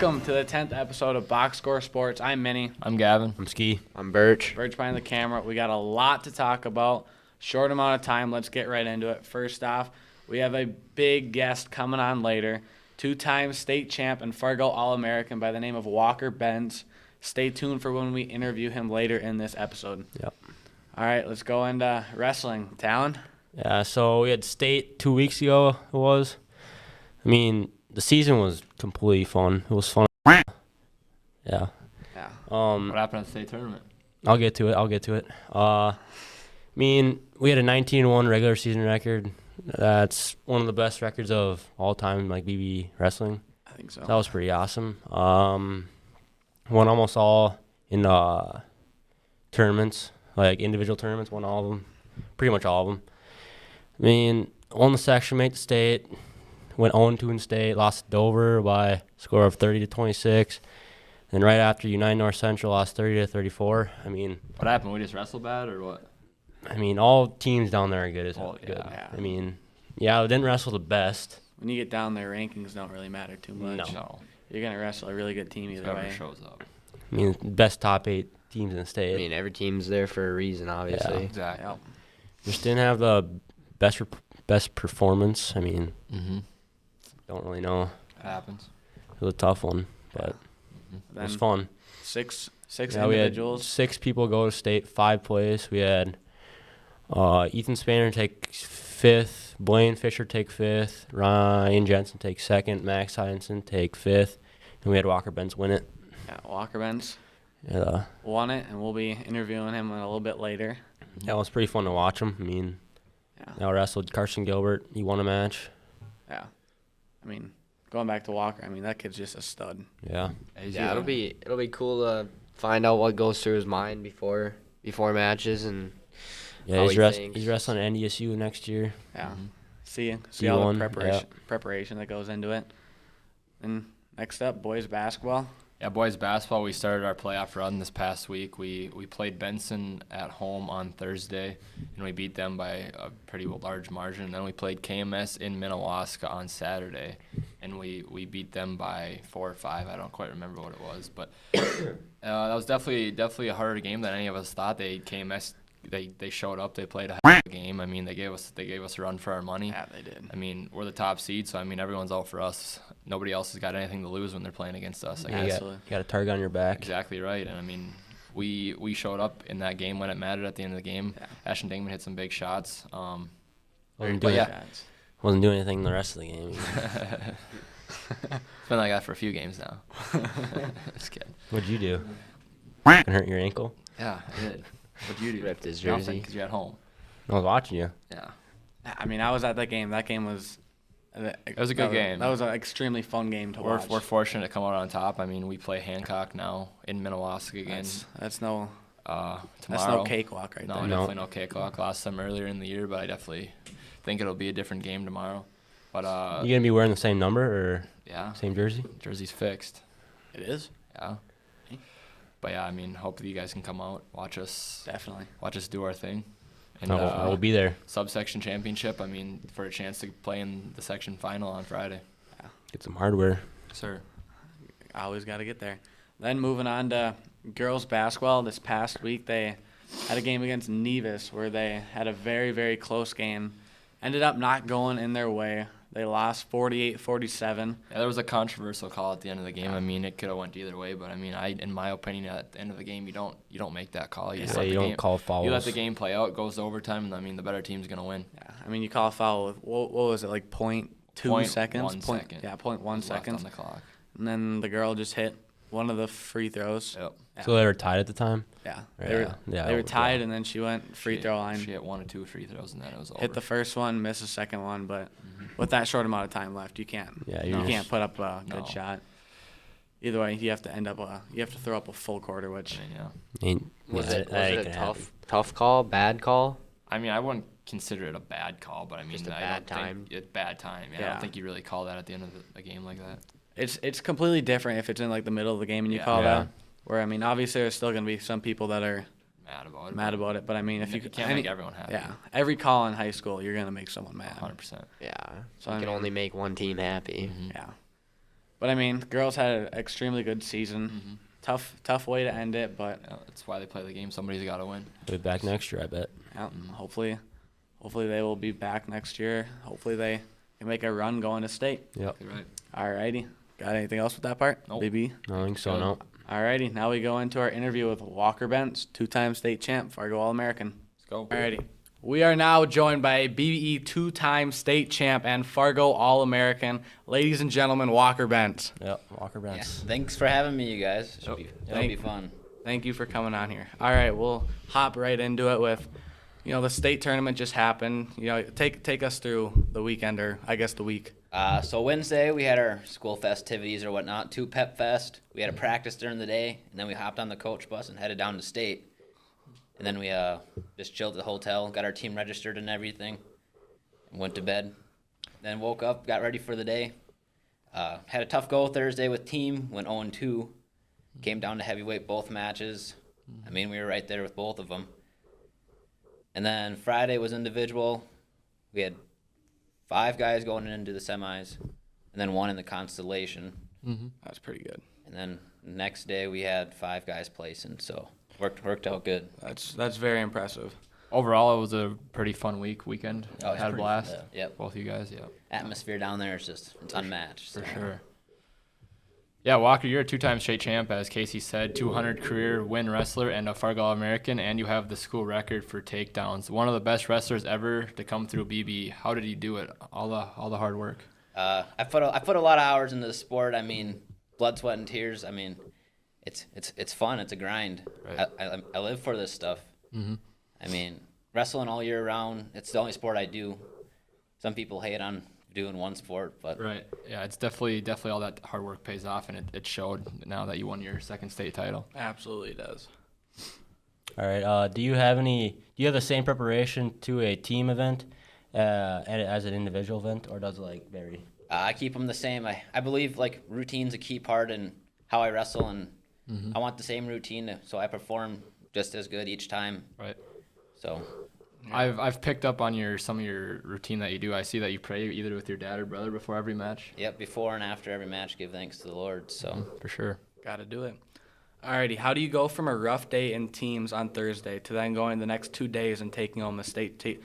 Welcome to the 10th episode of Box Score Sports. I'm Minnie. I'm Gavin. I'm Ski. I'm Birch. Birch behind the camera. We got a lot to talk about. Short amount of time. Let's get right into it. First off, we have a big guest coming on later. Two-time state champ and Fargo All-American by the name of Walker Benz. Stay tuned for when we interview him later in this episode. Yep. All right, let's go into wrestling. Talon? Yeah, so we had state 2 weeks ago, it was. I mean, the season was completely fun. It was fun. Yeah. Yeah. What happened at the state tournament? I'll get to it. I mean, we had a 19-1 regular season record. That's one of the best records of all time, like BB wrestling. I think so. That was pretty awesome. Won almost all in tournaments, like individual tournaments, won all of them, pretty much all of them. I mean, won the section, made the state, went 0-2 in state, lost to Dover by a score of 30-26. Then right after, United North Central lost 30-34. I mean, What happened? We just wrestled bad or what? all teams down there are good as hell. Oh, Good. yeah. I mean, yeah, we didn't wrestle the best. When you get down there, rankings don't really matter too much. No. You're going to wrestle a really good team either Whoever way. shows up. I mean, best top 8 teams in the state. I mean, every team's there for a reason, obviously. Exactly. Yep. Just didn't have the best performance. I mean, Mm-hmm. don't really know. It happens. It was a tough one, but it was fun. Six Yeah, we had individuals. 6 people go to state, 5 plays. We had Ethan Spanner take 5th, Blaine Fisher take 5th, Ryan Jensen take 2nd, Max Heinsohn take 5th, and we had Walker Benz win it. Yeah, Walker Benz Yeah, won it, and we'll be interviewing him a little bit later. it was pretty fun to watch him. I mean, Yeah. I wrestled Carson Gilbert. He won a match. Yeah. I mean, going back to Walker, I mean, that kid's just a stud. Yeah. Yeah, it'll be cool to find out what goes through his mind before matches and Yeah, how he's, he he's thinks. wrestling at NDSU next year. Yeah. Mhm. See all the D1, preparation that goes into it. And next up, boys basketball. Yeah, boys basketball, we started our playoff run this past week. We played Benson at home on Thursday, and we beat them by a pretty large margin. And then we played KMS in Minnewaska on Saturday, and we beat them by 4 or 5. I don't quite remember what it was. But that was definitely a harder game than any of us thought. KMS showed up. They played a heck of a game. I mean, they gave us a run for our money. Yeah, they did. I mean, we're the top seed, so I mean, everyone's out for us. Nobody else has got anything to lose when they're playing against us. I You guess. Absolutely. got a target on your back. Exactly right. And I mean, we showed up in that game when it mattered at the end of the game. Yeah. Ashton Dingman hit some big shots. Wasn't But doing, yeah. wasn't doing anything the rest of the game. It's been like that for a few games now. Just kidding. What'd you do? Hurt your ankle? Yeah, I did. What'd you do? ripped his Nothing, jersey. because you're at home. I was watching you. Yeah. I mean, I was at that game. That game was. It was a good game. That was an extremely fun game to watch. We're fortunate to come out on top. I mean, we play Hancock now in Minnewaska again. That's no Tomorrow. that's no cakewalk right No, there. definitely no cakewalk. Lost them earlier in the year, but I definitely think it'll be a different game tomorrow. But You gonna be wearing the same number or yeah, same jersey? jersey's fixed. It is Yeah. But yeah, I mean, hopefully you guys can come out, watch us definitely. do our thing. And I will be there. subsection championship. I mean, for a chance to play in the section final on Friday. Get some hardware. Sir. Always got to get there. Then moving on to girls basketball. This past week they had a game against Nevis where they had a very, very close game. Ended up not going in their way. They lost 48-47. Yeah, there was a controversial call at the end of the game. I mean, it could have went either way, but I mean, in my opinion, at the end of the game, you don't make that call. You just let you the don't game, call fouls. You let the game play out. It goes to overtime, and I mean, the better team's gonna win. Yeah, I mean, you call a foul with, what was it, like 0.2 seconds? 1 second. Yeah, 0.1 Left seconds. on the clock. And then the girl just hit one of the free throws. Yep. Yeah. So they were tied at the time? Yeah. Yeah, They were, yeah, they were yeah. tied, and then she went free throw line. She hit 1 or 2 free throws, and then it was over. Hit the first one, missed the second one, but with that short amount of time left, you can't. Yeah, you you're can't just- put up a No. good shot. Either way, you have to throw up a full quarter, which I mean, yeah. Ain't- Was yeah, it that ain't a gonna tough call, bad call? I mean, I wouldn't consider it a bad call, but I mean, Just a I bad don't time. think it's bad time. Yeah, I Yeah. don't think you really call that at the end of a game like that. it's completely different if it's in like the middle of the game and you Yeah. call Yeah. that. Where I mean, obviously there's still gonna be some people that are Mad about it. mad about it, but I mean, if you can't make everyone happy. yeah, every call in high school, you're gonna make someone mad. 100%. Yeah. So you I can mean- only make one team happy. Mhm. Yeah. But I mean, the girls had an extremely good season. Tough way to end it, but Yeah, that's why they play the game. Somebody's got to win. They'll be back next year, I bet. yeah, hopefully they will be back next year. Hopefully they can make a run going to state. Yep. You're right. Alrighty. Got anything else with that part? Nope. BB? I don't think so, no. Alrighty. Now we go into our interview with Walker Benz, 2-time state champ, Fargo All-American. Let's go. Alrighty. We are now joined by BBE 2-time state champ and Fargo All-American. Ladies and gentlemen, Walker Benz. Yep, Walker Yeah, Benz. thanks for having me, you guys. It'll be fun. Thank you for coming on here. All right, we'll hop right into it with, the state tournament just happened. Take us through the weekend, or I guess the week. So Wednesday we had our school festivities or whatnot, 2 Pep Fest. We had a practice during the day, and then we hopped on the coach bus and headed down to state. And then we just chilled at the hotel, got our team registered and everything, and went to bed. Then woke up, got ready for the day. Had a tough go Thursday with team, went 0-2. Came down to heavyweight both matches. I mean, we were right there with both of them. And then Friday was individual. We had 5 guys going into the semis, and then 1 in the constellation. That's pretty good. And then next day we had 5 guys placing, so worked out good. That's very impressive. Overall, it was a pretty fun weekend. Oh, it's Had a pretty- blast. Yep. Both of you guys, yeah. Atmosphere down there is just it's unmatched. For so. sure. Yeah, Walker, you're a 2-time state champ, as Casey said, 200 career win wrestler and a Fargo All-American, and you have the school record for takedowns. One of the best wrestlers ever to come through BB. How did you do it? All the hard work. I put a lot of hours into the sport. I mean, blood, sweat, and tears. I mean, it's fun. It's a grind. Right. I live for this stuff. I mean, wrestling all year round. It's the only sport I do. Some people hate on doing one sport, but Right. Yeah, it's definitely all that hard work pays off, and it showed now that you won your second state title. Absolutely does. All right. Do you have the same preparation to a team event as an individual event, or does it vary? I keep them the same. I believe routine's a key part in how I wrestle, and I want the same routine so I perform just as good each time. Right. So I've picked up on some of your routine that you do. I see that you pray either with your dad or brother before every match. yep, before and after every match, give thanks to the Lord. So For sure. Got to do it. Alrighty. How do you go from a rough day in teams on Thursday to then going the next 2 days and taking home the state talk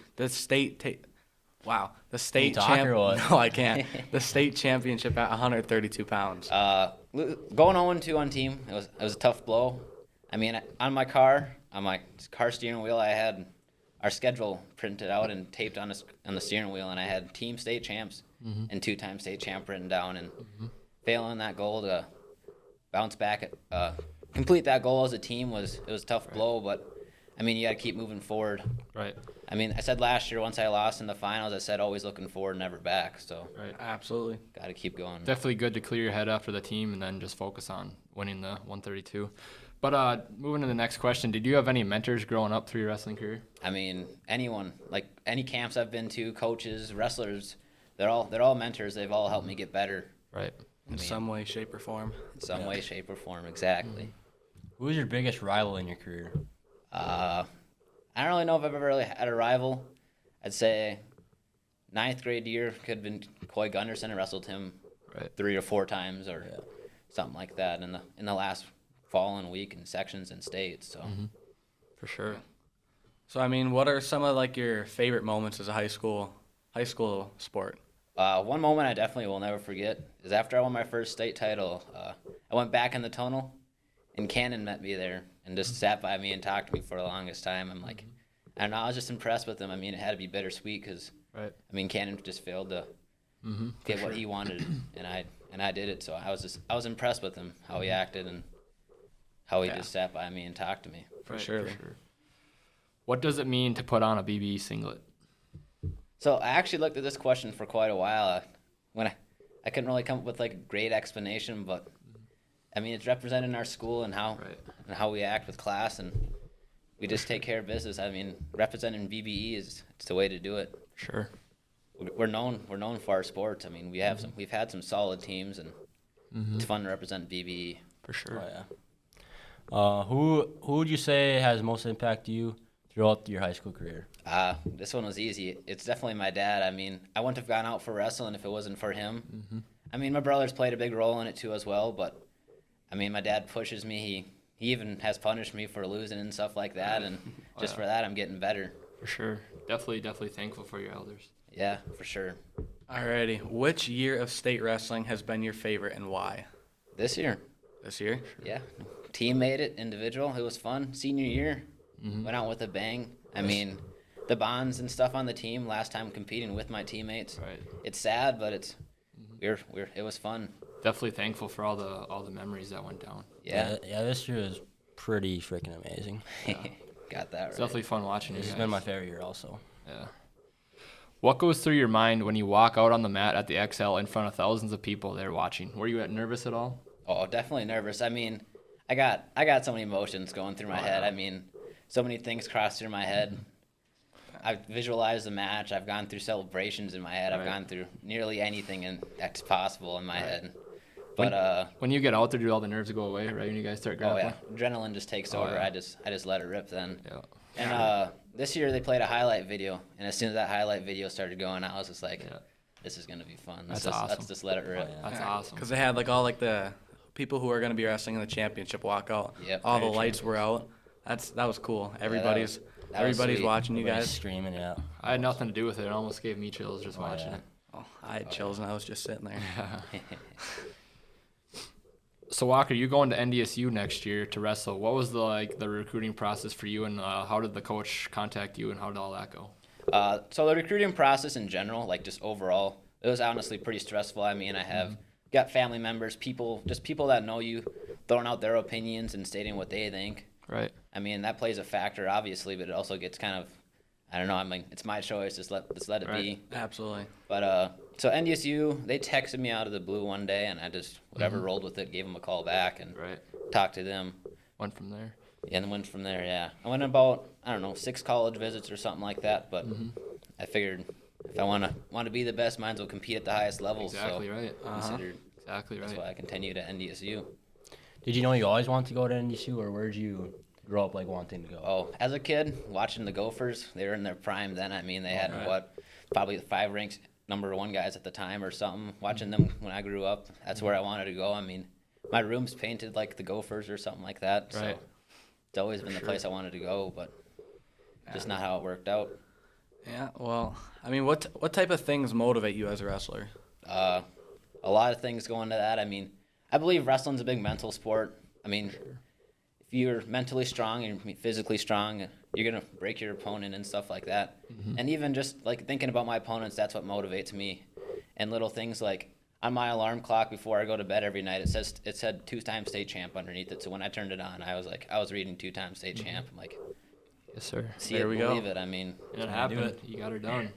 or what? No, I can't. The state championship at 132 pounds. going 0-2 on team, it was a tough blow. I mean, on my car steering wheel, I had our schedule printed out and taped on the steering wheel, and I had team state champs and 2-time state champ written down. And failing that goal to bounce back, complete that goal as a team was a tough blow. But I mean, you got to keep moving forward. Right. I mean, I said last year once I lost in the finals, I said always looking forward, never back. So Right. Absolutely. got to keep going. Definitely good to clear your head after the team and then just focus on winning the 132. But moving to the next question, did you have any mentors growing up through your wrestling career? I mean, anyone, any camps I've been to, coaches, wrestlers, they're all mentors. They've all helped me get better Right. In some way, shape, or form. in some way, shape, or form. Exactly. Who was your biggest rival in your career? I don't really know if I've ever really had a rival. I'd say 9th grade year could have been Coy Gunderson. I wrestled him Right. 3 or 4 times or something like that in the last fall and week in sections and states. So For sure. So I mean, what are some of your favorite moments as a high school sport? one moment I definitely will never forget is after I won my first state title. I went back in the tunnel, and Cannon met me there and just sat by me and talked to me for the longest time. I'm like, I don't know, I was just impressed with him. I mean, it had to be bittersweet because Right. I mean, Cannon just failed to get what he wanted, and I did it. So I was impressed with him, how he acted and how he just sat by me and talked to me. For sure. What does it mean to put on a BB singlet? So I actually looked at this question for quite a while. When I couldn't really come up with a great explanation, but I mean, it's representing our school and how we act with class, and we just take care of business. I mean, representing BBE it's the way to do it. Sure. We're known for our sports. I mean, we've had some solid teams, and it's fun to represent BBE. For sure. Oh, yeah. Who would you say has most impact to you throughout your high school career? This one was easy. It's definitely my dad. I mean, I wouldn't have gone out for wrestling if it wasn't for him. I mean, my brother's played a big role in it too as well, but I mean, my dad pushes me. He even has punished me for losing and stuff like that, and just for that, I'm getting better. For sure. Definitely thankful for your elders. Yeah, for sure. Alrighty. Which year of state wrestling has been your favorite and why? This year, This year? yeah. Team made it, individual. It was fun. Senior year, went out with a bang. I mean, the bonds and stuff on the team. Last time competing with my teammates. Right. It's sad, but it's it was fun. Definitely thankful for all the memories that went down. Yeah, Yeah, this year is pretty freaking amazing. got that It's right. definitely fun watching you This has guys. been my favorite year also. Yeah. What goes through your mind when you walk out on the mat at the XL in front of thousands of people there watching? Were you nervous at all? Oh, definitely nervous. I mean, I got so many emotions going through my head. I mean, so many things cross through my head. I've visualized the match. I've gone through celebrations in my head. I've Right. gone through nearly anything that's possible in my head. But When you get out there, do all the nerves go away, right? When you guys start oh grappling? yeah, adrenaline just takes Oh, over. yeah. I just let it rip then. Yeah. And this year they played a highlight video, and as soon as that highlight video started going, I was just like, Yeah. this is gonna be fun. That's Let's awesome. just let it rip. yeah. That's awesome. Because they had like all like the people who are going to be wrestling in the championship walk out. Yep. All the Very lights were out. That was cool. Everybody's that was sweet. watching you Everybody's guys. screaming, yeah. I had nothing to do with it. It almost gave me chills just watching yeah. it. Oh, I had chills and I was just sitting there. So Walker, you going to NDSU next year to wrestle. What was the recruiting process for you, and how did the coach contact you, and how did all that go? So the recruiting process in general, like just overall, it was honestly pretty stressful. I mean, I have got family members, people that know you, throwing out their opinions and stating what they think. Right. I mean, that plays a factor, obviously, but it also gets kind of, I don't know. I mean, it's my choice. Just let it Right. be. Absolutely. But so NDSU, they texted me out of the blue one day, and I just whatever rolled with it, gave them a call back and Right. talked to them, Went from there. and then went from there. Yeah, I went about 6 college visits or something like that. But I figured if I want to be the best, might as well compete at the highest level. Exactly so right. considered Exactly that's right. why I continued at NDSU. Did you know you always wanted to go to NDSU, or where did you grow up like wanting to go? Oh, as a kid, watching the Gophers, they were in their prime then. I mean, they had Right. probably the 5 ranked #1 guys at the time or something. Watching them when I grew up, that's where I wanted to go. I mean, my room's painted like the Gophers or something like that. So Right. it's always been the place I wanted to go, but just not how it worked out. Yeah. Well, I mean, what type of things motivate you as a wrestler? A lot of things go into that. I mean, I believe wrestling's a big mental sport. I mean, if you're mentally strong and you're physically strong, you're gonna break your opponent and stuff like that. And even just like thinking about my opponents, that's what motivates me. And little things like on my alarm clock before I go to bed every night, it said 2-time state champ underneath it. So when I turned it on, I was reading 2-time state champ. I'm like, Yes, sir. see There it, we go. believe it. I mean, And it do happened. it. You got her done.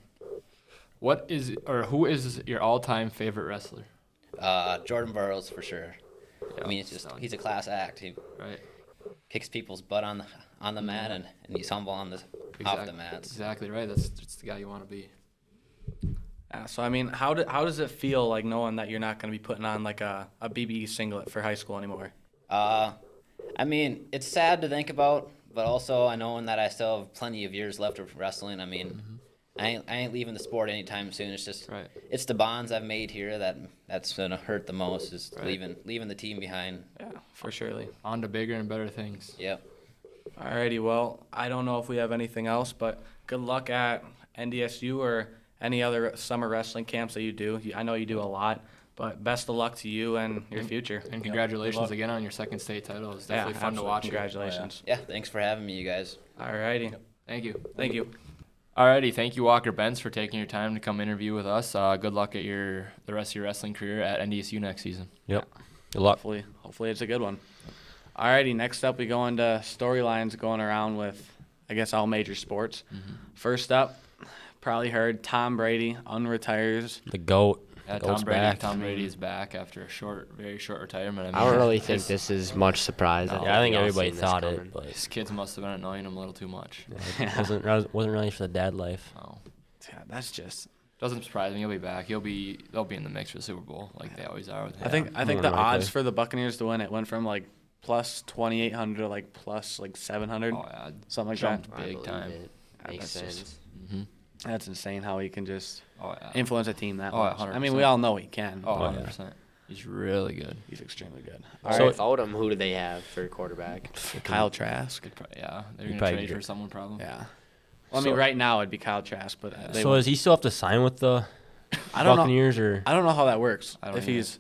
Who is your all-time favorite wrestler? Jordan Burroughs for sure. Yeah, I mean, it's just stud. he's a class act. He Right. kicks people's butt on the mat and he's humble on the off the mats. Exactly right. That's the guy you want to be. Yeah, so I mean, how does it feel like knowing that you're not going to be putting on like a BBE singlet for high school anymore? I mean, it's sad to think about, but also I know that I still have plenty of years left of wrestling. I mean, I ain't leaving the sport anytime soon. It's just Right. it's the bonds I've made here that's gonna hurt the most is Right. leaving the team behind. Yeah, for surely. On to bigger and better things. Yep. Alrighty, well, I don't know if we have anything else, but good luck at NDSU or any other summer wrestling camps that you do. I know you do a lot, but best of luck to you and your future. And congratulations luck. again on your second state title. It's Yeah, definitely fun to absolutely. watch. Congratulations. Yeah. Thanks for having me, you guys. Alrighty, Thank you. thank you. Alrighty, thank you, Walker Benz, for taking your time to come interview with us. Good luck at the rest of your wrestling career at NDSU next season. Yep. Good luck. Hopefully it's a good one. Alrighty, next up we go into storylines going around with, I guess, all major sports. First up, probably heard Tom Brady unretires. The GOAT. Yeah, Goat's Tom Brady. back. Tom Brady is back after a very short retirement. I don't really think his- this is much surprise. No. Yeah, I think we've all everybody seen this thought coming. it, but His kids must have been annoying him a little too much. wasn't ready for the dad life. Oh. Yeah, that's just. Doesn't surprise me. He'll be back. They'll be in the mix for the Super Bowl like they always are. With him. I think more the than likely. odds for the Buccaneers to win it went from like plus 2,800 to like plus like 700, Oh, yeah, something like jumped that. I big believe time. it. Yeah, Makes that's just- sense. That's insane how he can just Oh yeah. influence a team that Oh, much. I mean, 100%. we all know he can. Oh, but 100%. He's really good. He's extremely good. So All without him, who do they have for quarterback? right, Kyle Trask. Yeah, they're He'd gonna probably trade get- for someone probably. Yeah. Well, I mean, So- right now it'd be Kyle Trask, but they So won't. does he still have to sign with the I don't know. Buccaneers or? I don't know how that works. I don't If either.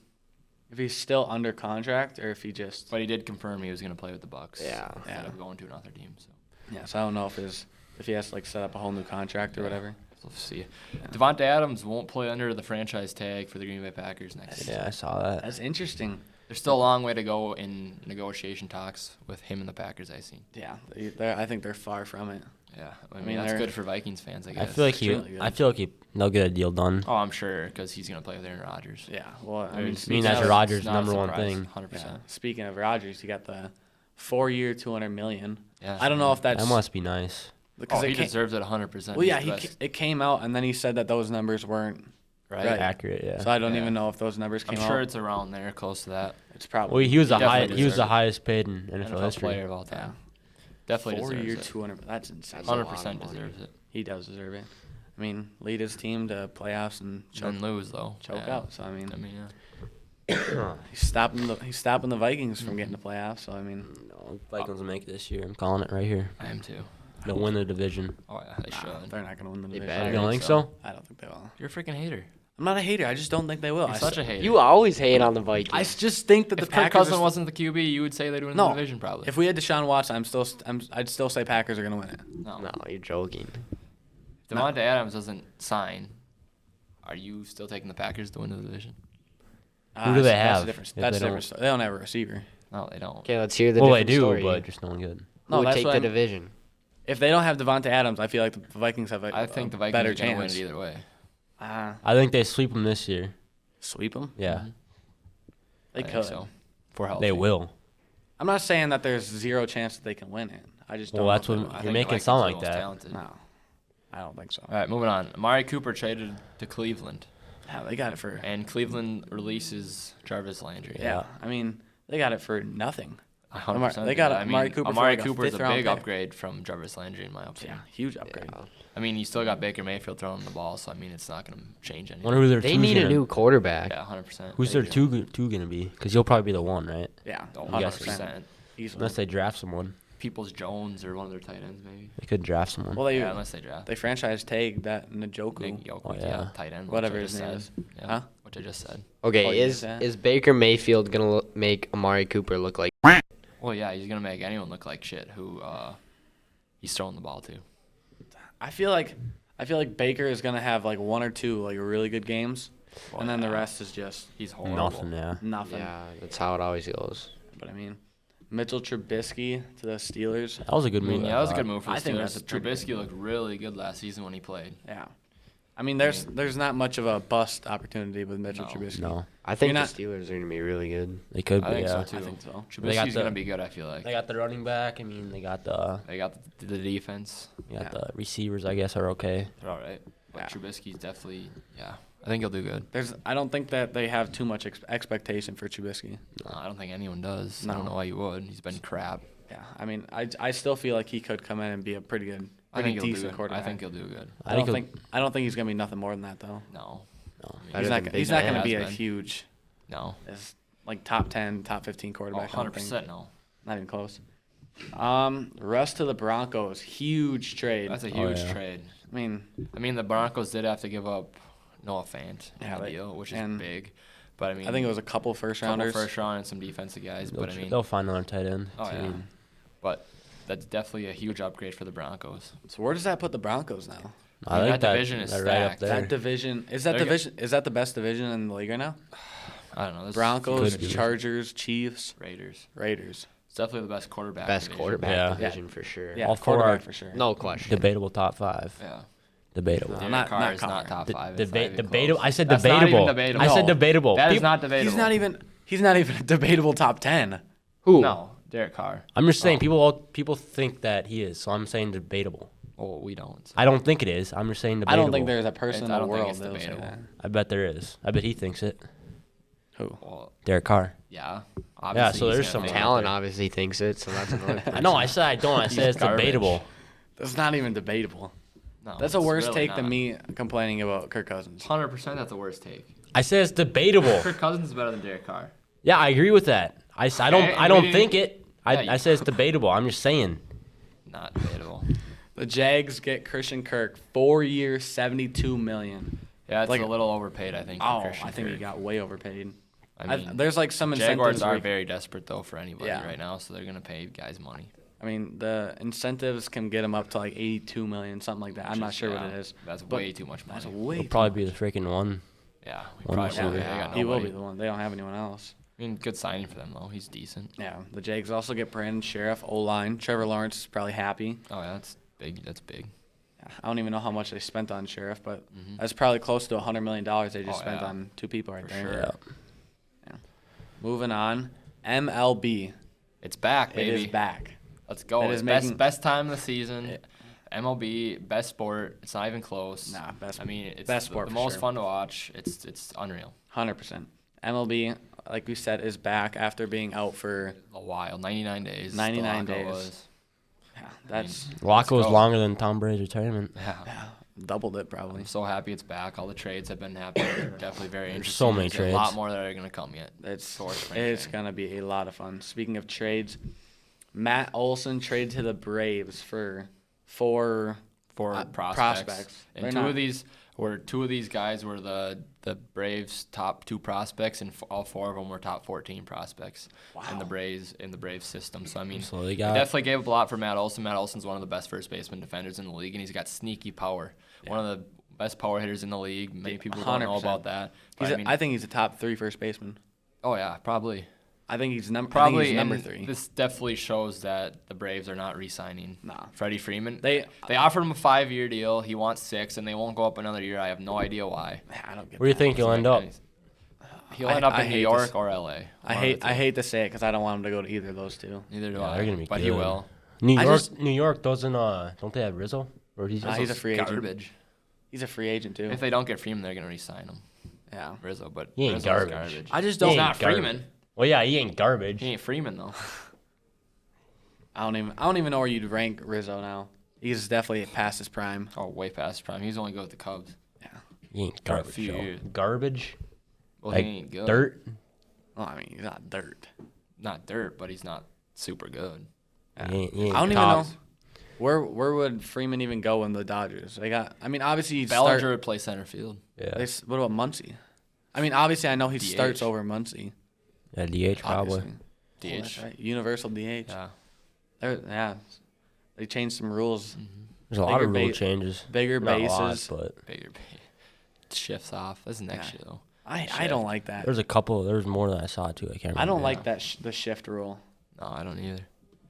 he's still under contract or if he just. But he did confirm he was gonna play with the Bucks. Yeah. Instead Yeah. of going to another team. So Yeah. So I don't know if he has to like set up a whole new contract or whatever. we'll see. Devontae Adams won't play under the franchise tag for the Green Bay Packers next season. Yeah, I saw that. That's interesting. There's still a long way to go in negotiation talks with him and the Packers. I seen. Yeah. I think they're far from it. Yeah, I mean, mean that's they're- good for Vikings fans, I I guess. feel like extremely good. they'll get a deal done. Oh, I'm sure because he's gonna play with Aaron Rodgers. Yeah. Well, I mean, I mean, speaking that's of, Rodgers' Not a number one surprise, thing. 100%. Yeah. Speaking of Rodgers, he got the 4-year, $200 million. Yeah. I don't know if that's That must be nice. because Oh, he it came, deserves it 100%. well, yeah, He's the best. it came out and then he said that those numbers weren't right. Accurate, yeah. So I don't Yeah. even know if those numbers I'm came sure out. it's around there, close to that. It's probably. Well, he was definitely the deserves it. highest paid in NFL NFL history. player of all time. Definitely 4-year, deserves it. 200. That's insane. That's a lot of 100% money. deserves it. He does deserve it. I mean, lead his team to playoffs and choke, And lose though. choke Yeah. out. So I mean, yeah. he's stopping the Vikings from getting to playoffs. So I mean, No, Vikings will make it this year. I'm calling it right here. I am too. They'll win the division. Oh yeah, they nah, should. they're not going to win the They division. better. You don't think so? I don't think they will. You're a freaking hater. I'm not a hater. I just don't think they will. You're I such s- a hater. You always hate on the Vikings. I just think that if the Kirk Packers. Cousins wasn't the QB, you would say they'd win No. the division probably. If we had Deshaun Watson, I'd still say Packers are going to win it. no. No, you're joking. If Devontae Adams doesn't sign, are you still taking the Packers to win the division? Who do they That's have a different, if that's they a different story. They don't have a receiver. No, they don't. Okay, let's hear the Well, they different do, story. but just no one good. Who No, would that's take what the I'm- division? If they don't have Devontae Adams, I feel like the Vikings have I think the Vikings better are going to win chance. it either way. I think they sweep them this year. Sweep them? Yeah, They I think could. so. For healthy. they will. I'm not saying that there's zero chance that they can win it. I just don't. Well, know that's if they what will. I you're think making the it sound Vikings are like the most that. talented. No, I don't think so. All right, moving on. Amari Cooper traded to Cleveland, Yeah, they got it for. and Cleveland releases Jarvis Landry. Yeah, I mean they got it for nothing. 100%. They got I mean, Amari Cooper for Amari like a Cooper is a fifth-round big pick. upgrade from Jarvis Landry, in my Yeah, opinion. huge upgrade. Yeah. I mean, you still got Baker Mayfield throwing the ball, so I mean, it's not going to change anything. Wonder who their They two's need a gonna- new quarterback. Yeah, 100%. Who's They their do. two gonna be? Because you'll probably be the one, right? Yeah, Oh, 100%. 100%. Easily. Unless they draft someone, Peoples Jones or one of their tight ends, maybe. they could draft someone. Well, they Yeah, unless they draft. they franchise tagged that Njoku. Nick Yoke, Oh, yeah. yeah. Tight end. Whatever which I his just name said. is. Yeah, Huh? which I just said. Okay, Oh, you is did that? is Baker Mayfield gonna make Amari Cooper look like? Well, yeah, he's going to make anyone look like shit who he's throwing the ball to. I feel like Baker is gonna have like one or two like really good games, Well, and then the yeah. rest is just He's horrible. Nothing, yeah. nothing. Yeah, that's how it always goes. But I mean, Mitchell Trubisky to the Steelers. That was a good I move. mean, yeah, that was a good move for the I think Steelers. that's a pretty good Trubisky looked really good last season when he played. Yeah. I mean, there's not much of a bust opportunity with Mitchell No. Trubisky. No, I think You're the not- Steelers are gonna be really good. they could be. I think yeah. so too. I think so. They got Trubisky's the- going to be good, I feel like. They got the running back. I mean, they got the The defense. Yeah. the receivers. I guess are okay. They're all right. But Yeah. Trubisky's definitely, I think he'll do good. I don't think that they have too much expectation for Trubisky. No, I don't think anyone does. I No. don't know why you would. He's been crap. Yeah. I mean, I still feel like he could come in and be a pretty I think he'll do decent good. quarterback. I think he'll do good. I don't think he's gonna be nothing more than that though. No. No. I mean, Better He's not than he's Baker not gonna has be a been. huge No. as like top 10, top 15 Oh, quarterback. I don't think. 100% no. Not even close. Russ to the Broncos, huge trade. That's a Oh, huge yeah. trade. I mean, I mean, the Broncos did have to give up Noah Fant in Yeah, the they- deal, which is and big. But I mean, I think it was a couple first rounders. first round and some defensive guys. They'll, But I mean, they'll find another tight end. oh yeah. team. But that's definitely a huge upgrade for the Broncos. So where does that put the Broncos now? I mean, think that division is they're right up stacked. there. That division is that the best division in the league right now? I don't know. This Broncos, Could be. Chargers, Chiefs, Raiders. Raiders. It's definitely the best quarterback. Best division. quarterback Yeah. division for sure. Yeah, All four quarterback are for sure. No question. Debatable top five. Yeah. Debatable. No, Derek not Carr is Carr. not top De- five. It's not even debatable. close. I said That's not even debatable. debatable. I said No. debatable. That is Peop- not debatable. He's not even a debatable top 10. Who? No, Derek Carr. I'm just saying Oh. people think that he is, so I'm saying debatable. Well, we don't. So. I don't think it is. I'm just saying I debatable. don't think there's a person in I the don't think world it's that'll say debatable. that. I bet there is. I bet he thinks it. Who? Well, Derek Carr. yeah. so Obviously he's there's gonna some make it. Talent obviously thinks it, so that's another. I know. I said I don't. I said it's garbage. debatable. That's not even debatable. No, That's a it's worse really take than not. me complaining about Kirk Cousins. 100%. That's a worse take. I said it's debatable. Kirk Cousins is better than Derek Carr. Yeah, I agree with that. I we don't didn't- think it. Yeah, you- I said it's debatable. I'm just saying. Not debatable. The Jags get Christian Kirk, 4 years, $72 million. Yeah, it's Like- a little overpaid, I think. For Oh, Christian I think he Kirk. got way overpaid. I mean, There's like some incentives. Jaguars are where- very desperate though for anybody Yeah. right now, so they're gonna pay guys money. I mean, the incentives can get him up to like 82 million, something like that. I'm Which not is- sure what yeah, it is. That's But way too much money. That's way. He'll too probably much. be the freaking one. Yeah, we One probably receiver. will. They Yeah, got he will be nobody. the one. They don't have anyone else. I mean, good signing for them though. He's decent. Yeah, the Jags also get Brandon Sheriff, O-line. Trevor Lawrence is probably happy. Oh yeah, that's big. That's big. I don't even know how much they spent on Sheriff, but Mhm. that's probably close to $100 million they just Oh, spent yeah. on two people right For there. sure. Yeah. Moving on, MLB. It's back, It baby. is back. Let's go. It is Best making- best time of the season. Yeah. MLB best sport. It's not even close. Nah, best. I mean, it's best the, sport the for most sure. fun to watch. It's unreal. 100%. MLB, like we said, is back after being out for. A while, 99 days. 99 the lockout days. was. Yeah, that's Lock was go. longer than Tom Brady's retirement. Yeah. doubled it probably. I'm so happy it's back. All the trades have been happening. They're definitely very There's interesting. so many There's a lot trades. more that are going to come yet. It's Towards spring it's training. gonna be a lot of fun. Speaking of trades, Matt Olson traded to the Braves for four For prospects. prospects. And They're two not- of these guys were the Braves' top 2 prospects, and all 4 of them were top 14 prospects in the Braves system. So I mean, So they they got definitely gave up a lot for Matt Olson. Matt Olson's one of the best first baseman defenders in the league, and he's got sneaky power. One of the best power hitters in the league. Many people don't know 100%. about that. But I think he's a top 3 first baseman. oh yeah, probably. I think he's Probably number and 3. This definitely shows that the Braves are not re-signing Nah. Freddie Freeman. They offered him a 5-year deal. He wants 6, and they won't go up another year. I have no idea why. I don't get. Where do you that. think he'll end up? He'll end up I in New hate York this. or LA. I hate to say it because I don't want him to go to either of those two. Neither do Yeah, I. they're gonna be but he good. will. New I York. just- New York doesn't. Don't they have Rizzo? Or he's Nah, he's a free agent. Garbage. He's a free agent too. If they don't get Freeman, they're gonna re-sign him. Yeah. Rizzo, but He ain't Rizzo's garbage. I just He don't. He's ain't not garbage. Freeman. Well, yeah, he ain't garbage. He ain't Freeman though. I don't even know where you'd rank Rizzo now. He's definitely past his prime. Oh, way past his prime. He's only good with the Cubs. Yeah. He ain't For a garbage. few though. years. Garbage. Well, Like he ain't good. dirt. Well, I mean, he's not dirt. Not dirt, but he's not super good. Yeah. He ain't I don't even know top. where would Freeman even go in the Dodgers. They got. I mean, obviously he'd Bellinger start. would play center field. Yeah. What about Muncy? I mean, obviously I know he DH. starts over Muncy. Yeah, DH probably. Obviously. DH. Oh, that's right. Universal DH. Yeah. Yeah. They changed some rules. There's a lot of Bigger rule ba- changes. Bigger Not a lot, bases. but Bigger shifts off. That's next Yeah. year though. I don't like that. there's a couple. There's more than I saw too. I can't remember. I don't like that the shift rule. No, I don't either.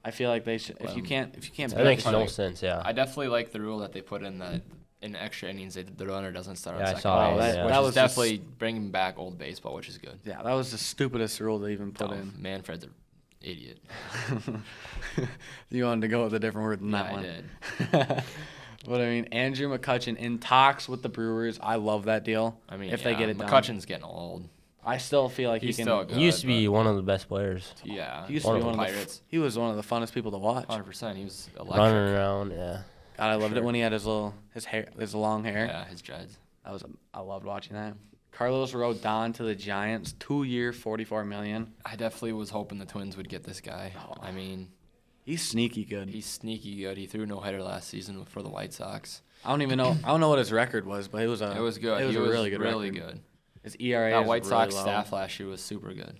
I feel like they should. If you Well, can't That beat makes the no shift- sense. Yeah. I definitely like the rule that they put in that in extra innings the runner doesn't start on Yeah, I second saw base, that, yeah. which That is was just- definitely bringing back old baseball, which is good. Yeah, that was the stupidest rule to even put Oh, in. Manfred's an idiot. You wanted to go with a different word than that Yeah, I one. did. But I mean, Andrew McCutchen in talks with the Brewers. I love that deal. I mean, if they get it done, McCutchen's getting old. I still feel like He's he still can. good. He used to be but- one of the best players. Yeah, He used One to of be the one of the. Pirates. He was one of the funnest people to watch. 100%. He was Running electric. around. Yeah. God, I loved it Sure. when he had his long hair. Yeah, his dreads. I loved watching that. Carlos Rodon to the Giants, 2-year, $44 million. I definitely was hoping the Twins would get this guy. Oh. I mean, He's sneaky good. he's sneaky good. He threw no hitter last season for the White Sox. I don't even know. I don't know what his record was, but it was It was good. It was he a was really good. really record. good. His ERA That is White really Sox low. staff last year was super good.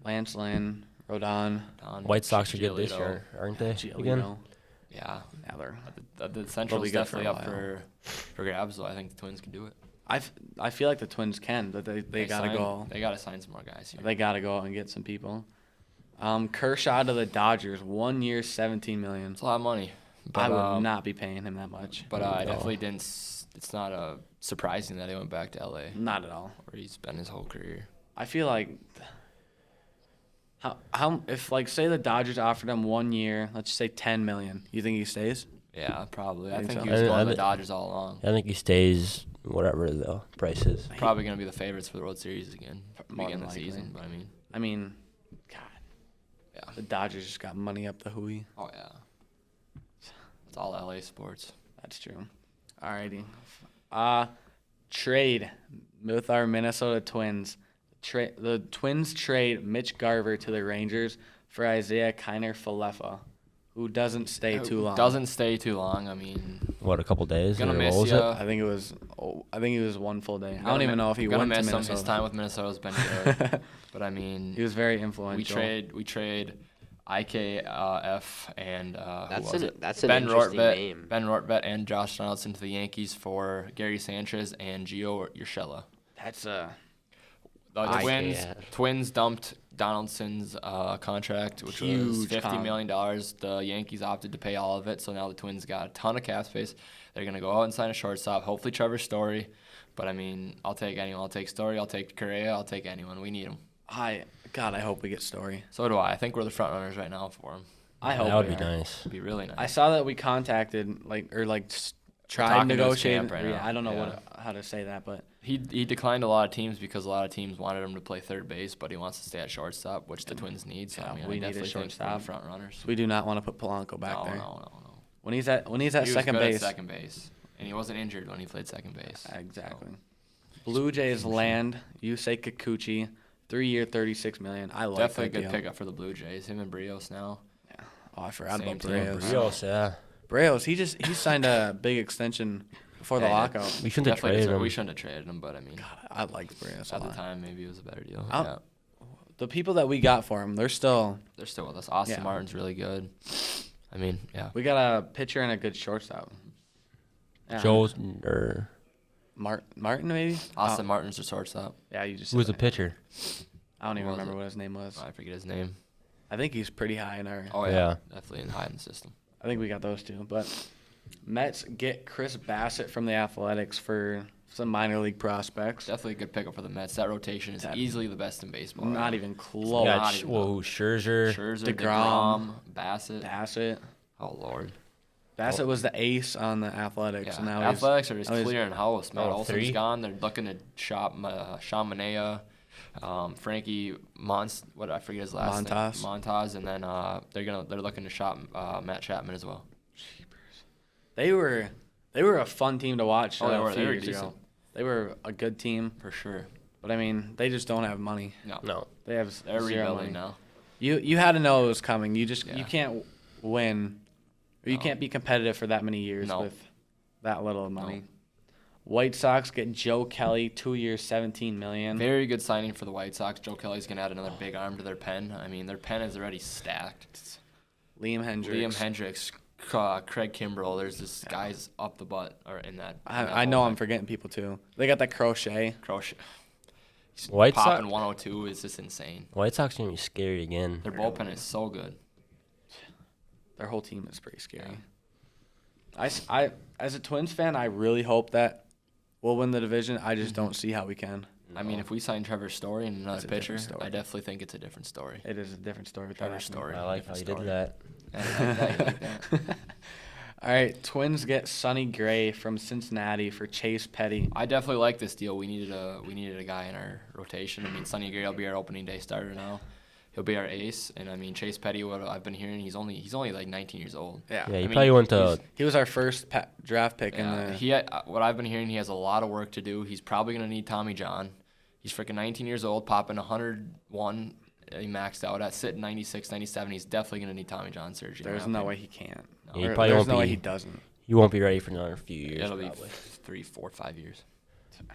Lance Lynn, Rodon, Don White Sox are good this Giolito. year, aren't they? Giolito. Again. Yeah. Yeah, they're. The Central's be good for definitely a up for grabs, though. I think the Twins can do it. I feel like the Twins can, but they gotta go. They gotta sign some more guys here. They gotta go out and get some people. Kershaw to the Dodgers, 1 year, $17 million. It's a lot of money. I But, would not be paying him that much. But I No. definitely didn't. It's not surprising that he went back to LA, Not at all. where he's been his whole career. I feel like how if like say the Dodgers offered him 1 year, let's say $10 million. You think he stays? Yeah, probably. I Think think so? he was I- going I to the thi- Dodgers all along. I think he stays whatever the price is. Probably going to be the favorites for the World Series again, More begin than the likely. season. But I mean, I mean, God, yeah. the Dodgers just got money up the hooey. Oh yeah. It's all LA sports. That's true. Alrighty. Trade with our Minnesota Twins. The Twins trade Mitch Garver to the Rangers for Isaiah Kiner-Falefa, who doesn't stay too long. Doesn't stay too long. I mean, What, a couple days? Gonna Or miss what was ya. it? I think it was one full day. I don't even know if he gonna went to miss him. Minnesota. His time with Minnesota has been good. But I mean, He was very influential. we trade IKF and That's who was an- it? that's an Ben interesting Rortvedt, name. Ben Rortvedt and Josh Donaldson to the Yankees for Gary Sanchez and Gio Urshela. That's The IKF. Twins dumped Donaldson's contract, which was Huge $50 million. The Yankees opted to pay all of it, so now the Twins got a ton of cap space. They're going to go out and sign a shortstop, hopefully Trevor Story. But, I mean, I'll take anyone. I'll take Story. I'll take Correa. I'll take anyone. We need him. I hope we get Story. So do I. I think we're the front runners right now for him. I hope That would we be are. nice. It'd be really nice. I saw that we contacted tried talking to his negotiating. camp right Yeah, now. I don't know Yeah. how to say that, but He declined a lot of teams because a lot of teams wanted him to play third base, but he wants to stay at shortstop, which the Twins need. So Yeah, I mean, we I need a definitely think we're shortstop. the front runners. we do not want to put Polanco back no, there. no. When he's at He was second good at base. second base, and he wasn't injured when he played second base. Exactly. Blue Jays land Yusei Kikuchi, 3-year, $36 million. I like Definitely a that good deal. pickup for the Blue Jays. Him and Brios now. Oh, I forgot Same about team. Breos. Rios, yeah. Breos, he signed a big extension before the Yeah, lockout. We shouldn't have Definitely traded deserve- him. We shouldn't have traded him, but I mean, I like Breos a at the lot. time maybe it was a better deal. I'll- Yeah. The people that we got for him, they're still. They're still with us. Austin Yeah. Martin's really good. I mean, yeah. We got a pitcher and a good shortstop. Yeah. Joe's or Martin maybe. Austin Martin's the shortstop. Yeah, you just. who was said the that. pitcher? I don't even Who was remember it? what his name was. I forget his name. I think he's pretty high in our. Oh Yeah. yeah, definitely high in the system. I think we got those two. But Mets get Chris Bassett from the Athletics for some minor league prospects. Definitely a good pickup for the Mets. That rotation is That- easily the best in baseball. Not right? even We close. got not even Scherzer. Scherzer, DeGrom, DeGrom, Bassett. Bassett. Oh Lord. Bassett was the ace on the Athletics. Yeah. And now Athletics are just now he's- clearing house. Matt Oh, Olson's 3? gone. They're looking to shop Sean Manaea, Frankie what I forget his last Montas. name. Montas, and then they're looking to shop Matt Chapman as well. They were a fun team to watch Oh, they a were. few They were years ago. decent. They were a good team, For sure. but I mean, they just don't have money. No. They have They're zero rebuilding money. now. You had to know it was coming. You Yeah. can't win, or you No. can't be competitive for that many years No. with that little money. White Sox get Joe Kelly, 2 years, $17 million. Very good signing for the White Sox. Joe Kelly's gonna add another big arm to their pen. I mean, their pen is already stacked. Liam Hendricks. Liam Hendricks, Craig Kimbrell. There's this guys up the butt or in that. I know I'm forgetting people too. They got that Crochet. Crochet. White Popping Sox. 102 is just insane. White Sox gonna be scary again. Their bullpen is so good. Their whole team is pretty scary. I as a Twins fan, I really hope that we'll win the division. I just don't see how we can. I mean, if we sign Trevor Story and another It's a different pitcher, story. I definitely think it's a different story. It is a different story with Trevor that. Story. I like how you different did story. that. I like that, you like that. All right, Twins get Sonny Gray from Cincinnati for Chase Petty. I definitely like this deal. We needed a guy in our rotation. I mean, Sonny Gray will be our opening day starter now. He'll be our ace, and I mean Chase Petty. What I've been hearing, he's only like 19 years old. Yeah, Yeah, he mean, probably went to. he was our first draft pick in Yeah, the. what I've been hearing, he has a lot of work to do. He's probably gonna need Tommy John. He's freaking 19 years old, popping 101. He maxed out at sitting 96, 97. He's definitely gonna need Tommy John surgery. in There's my no way opinion. he can't. No. Yeah, he Or probably there's won't no way be- he doesn't. He won't be ready for another few years. It'll be probably. 3, 4, 5 years.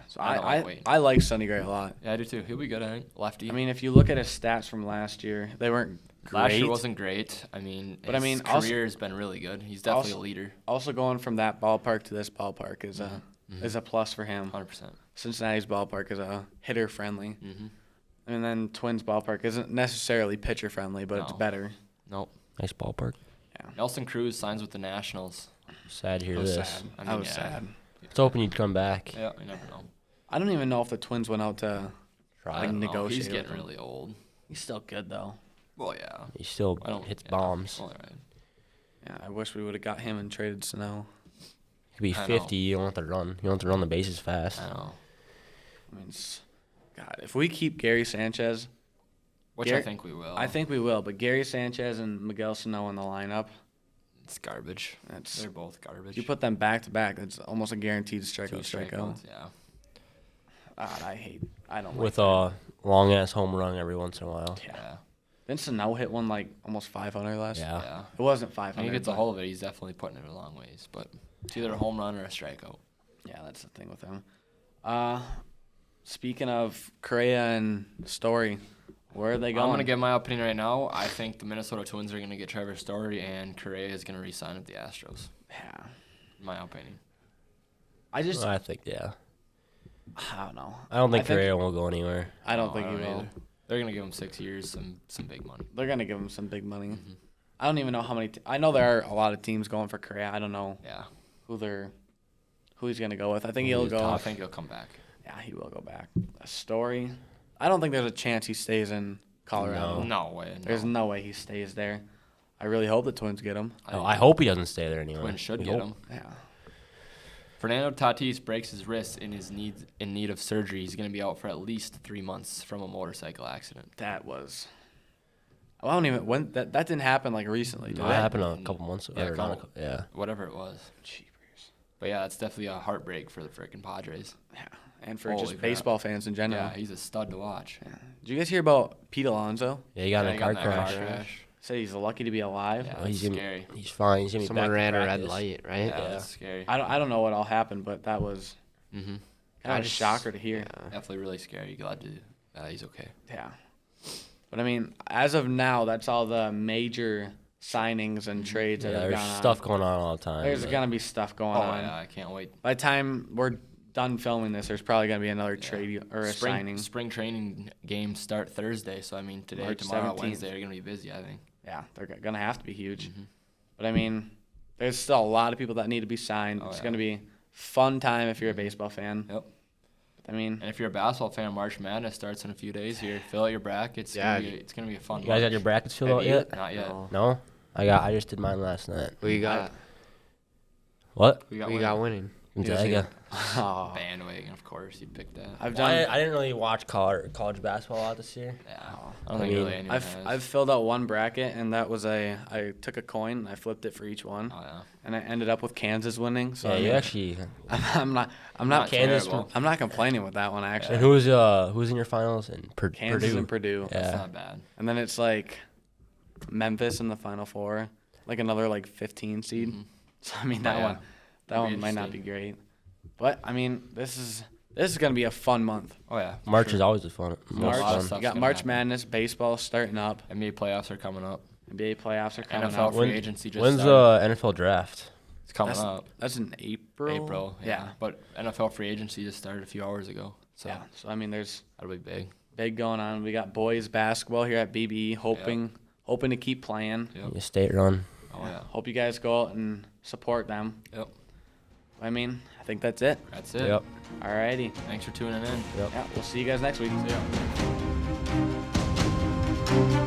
So I don't like I waiting. like Sonny Gray a lot. Yeah, I do too. He'll be good, I think. Lefty. I mean, if you look at his stats from last year, they weren't great. last year wasn't great. I mean, But I his mean, career also- has been really good. He's definitely also- a leader. Also, going from that ballpark to this ballpark is a plus for him. 100%. Cincinnati's ballpark is a hitter friendly, Mm-hmm. and then Twins ballpark isn't necessarily pitcher friendly, but it's No. better. Nope. Nice ballpark. Nelson Cruz signs with the Nationals. Sad to hear I was this. sad. I I mean, was yeah. sad. It's hoping you'd come back. Yeah, you never know. I don't even know if the Twins went out to. Try. I don't know. negotiate He's with getting him. really old. He's still good though. Well, yeah. He still I don't hits yeah. bombs. All right. Yeah, I wish we would have got him and traded Sano. Could be I know. 50. You don't have to run. You don't have to run the bases fast. I know. I mean, God, if we keep Gary Sanchez, Which I Garrett- think we will. I think we will. But Gary Sanchez and Miguel Sano in the lineup, It's garbage. They're both garbage. You put them back to back, it's almost a guaranteed strikeout. Yeah. God, I don't With like a long ass home run every once in a while. that. Yeah. Didn't Sano hit one like almost 500 last? Yeah. Yeah. It wasn't When 500. he gets a but- hold of it, he's definitely putting it a long ways. But it's either a home run or a strikeout. Yeah, that's the thing with him. Speaking of Correa and Story, where are they going? I'm going to give my opinion right now. I think the Minnesota Twins are going to get Trevor Story, and Correa is going to re-sign with the Astros. Yeah. In my opinion. I think, yeah. I don't know. I don't think I think- Correa will go anywhere. I don't No, think he will. either. They're going to give him 6 years, some big money. They're gonna give him some big money. Mm-hmm. I don't even know how many. I know there are a lot of teams going for Correa. I don't know Yeah. who he's gonna go with. I think he'll He's go. I think he'll come back. Yeah, he will go back. A Story. I don't think there's a chance he stays in Colorado. No way. No. There's no way he stays there. I really hope the Twins get him. I hope he doesn't stay there anyway. Twins should We get hope. him. Yeah. Fernando Tatis breaks his wrist in need of surgery. He's going to be out for at least 3 months from a motorcycle accident. That was. I don't even. When that didn't happen like recently, did That it? happened a couple months ago. Yeah, or not a cou- yeah. Whatever it was. Jeepers. But yeah, that's definitely a heartbreak for the freaking Padres. Yeah, and for Holy just crap. baseball fans in general. Yeah, he's a stud to watch. Yeah. Did you guys hear about Pete Alonso? Yeah, he got Yeah, in he a car got in that crash. Said he's lucky to be alive. Yeah, Oh, he's that's gonna, scary. he's fine. He's gonna be Someone back ran to a red practice. light, right? Yeah, that's scary. I don't know what all happened, but that was Mm-hmm. kind of a shocker to hear. Yeah. Definitely really scary. Glad to he's okay. Yeah. But I mean, as of now, that's all the major signings and trades that Yeah, have there's gone stuff on. going on all the time. There's but- gonna be stuff going Oh on. yeah, I can't wait. By the time we're done filming this, there's probably gonna be another trade or a signing. Spring training games start Thursday, so I mean today, March tomorrow, 17th. Wednesday are gonna be busy. I think. Yeah, they're gonna have to be huge. Mm-hmm. But I mean, there's still a lot of people that need to be signed. Oh, It's yeah. gonna be fun time if you're a baseball fan. Yep. I mean, And if you're a basketball fan, March Madness starts in a few days here. Fill out your brackets. Yeah. It's gonna be a fun. You guys got March. your brackets filled Have out you? yet? Not yet. No. No. I just did mine last night. Who you got? What? We Who you got winning? Gonzaga. oh, Bandwagon, of course. You picked that. I've Well, done. I didn't really watch college basketball a lot this year. Yeah. Oh. I don't I think mean, really anyone has. I've filled out one bracket, and that was I took a coin and I flipped it for each one, Oh yeah. and I ended up with Kansas winning. So Yeah, I you mean, actually. I'm not Not Kansas. terrible. I'm not complaining with that one actually. And who's in your finals? And Kansas Purdue. and Purdue, That's Yeah. not bad. and then it's like Memphis in the Final Four, like another like 15 seed. Mhm. So I mean Oh, that yeah. one That'd be might not be interesting. great, but I mean this is gonna be a fun month. Oh yeah. for March sure. is always a fun. A March, lot of Most fun. stuff's you got gonna March happen. Madness baseball starting up. NBA playoffs are coming up. NBA playoffs are coming NFL up. free agency just When's started. the NFL draft? It's coming That's- up. That's in April. April. Yeah. But NFL free agency just started a few hours ago. So Yeah. So I mean, there's that'll be big. big going on. We got boys basketball here at BBE, hoping to keep playing. Yep. Your state run. Oh yeah. Hope you guys go out and support them. Yep. I mean, I think that's it. That's it. Yep. Alrighty. Thanks for tuning in. Yep. Yeah, we'll see you guys next week. See ya.